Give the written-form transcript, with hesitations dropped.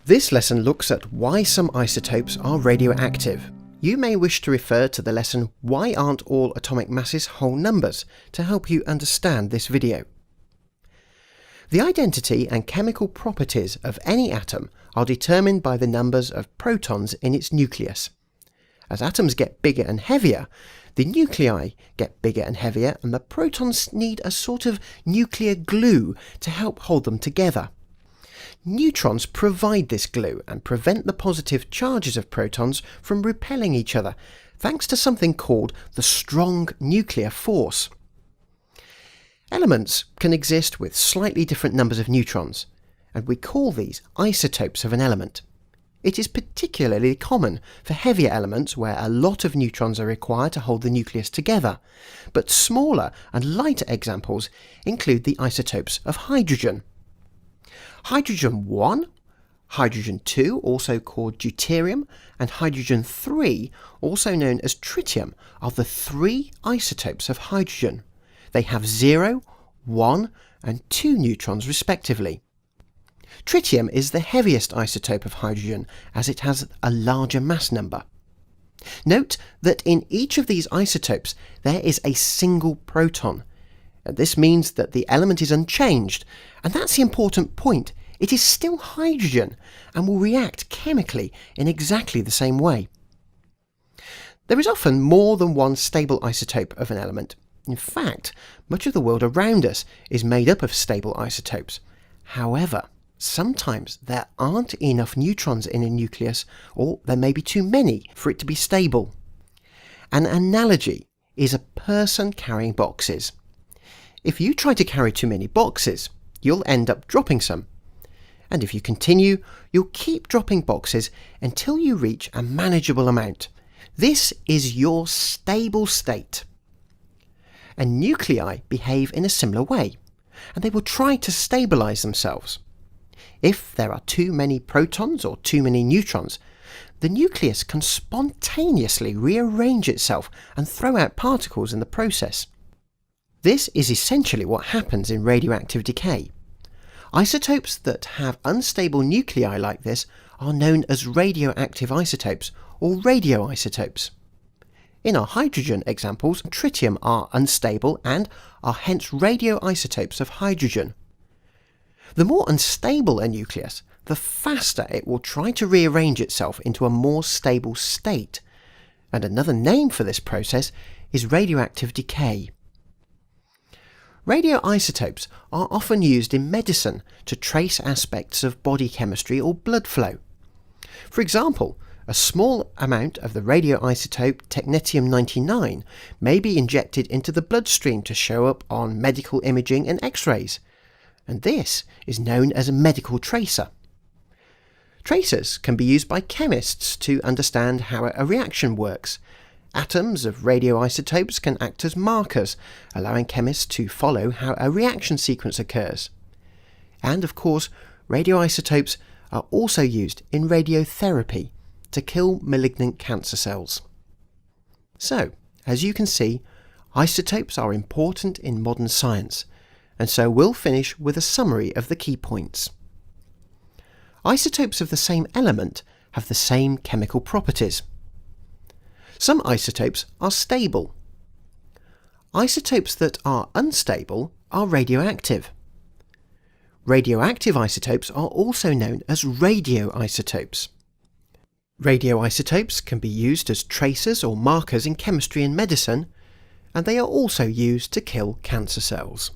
This lesson looks at why some isotopes are radioactive. You may wish to refer to the lesson Why Aren't All Atomic Masses Whole Numbers to help you understand this video. The identity and chemical properties of any atom are determined by the numbers of protons in its nucleus. As atoms get bigger and heavier, the nuclei get bigger and heavier, and the protons need a sort of nuclear glue to help hold them together. Neutrons provide this glue and prevent the positive charges of protons from repelling each other, thanks to something called the strong nuclear force. Elements can exist with slightly different numbers of neutrons, and we call these isotopes of an element. It is particularly common for heavier elements where a lot of neutrons are required to hold the nucleus together, but smaller and lighter examples include the isotopes of hydrogen. Hydrogen-1, hydrogen-2, also called deuterium, and hydrogen-3, also known as tritium, are the three isotopes of hydrogen. They have 0, 1, and 2 neutrons respectively. Tritium is the heaviest isotope of hydrogen as it has a larger mass number. Note that in each of these isotopes there is a single proton. And this means that the element is unchanged, and that's the important point. It is still hydrogen and will react chemically in exactly the same way. There is often more than one stable isotope of an element. In fact, much of the world around us is made up of stable isotopes. However, sometimes there aren't enough neutrons in a nucleus, or there may be too many for it to be stable. An analogy is a person carrying boxes. If you try to carry too many boxes, you'll end up dropping some. And if you continue, you'll keep dropping boxes until you reach a manageable amount. This is your stable state. And nuclei behave in a similar way, and they will try to stabilize themselves. If there are too many protons or too many neutrons, the nucleus can spontaneously rearrange itself and throw out particles in the process. This is essentially what happens in radioactive decay. Isotopes that have unstable nuclei like this are known as radioactive isotopes or radioisotopes. In our hydrogen examples, tritium are unstable and are hence radioisotopes of hydrogen. The more unstable a nucleus, the faster it will try to rearrange itself into a more stable state. And another name for this process is radioactive decay. Radioisotopes are often used in medicine to trace aspects of body chemistry or blood flow. For example, a small amount of the radioisotope technetium-99 may be injected into the bloodstream to show up on medical imaging and X-rays, and this is known as a medical tracer. Tracers can be used by chemists to understand how a reaction works. Atoms of radioisotopes can act as markers, allowing chemists to follow how a reaction sequence occurs. And of course, radioisotopes are also used in radiotherapy to kill malignant cancer cells. So, as you can see, isotopes are important in modern science, and so we'll finish with a summary of the key points. Isotopes of the same element have the same chemical properties. Some isotopes are stable. Isotopes that are unstable are radioactive. Radioactive isotopes are also known as radioisotopes. Radioisotopes can be used as tracers or markers in chemistry and medicine, and they are also used to kill cancer cells.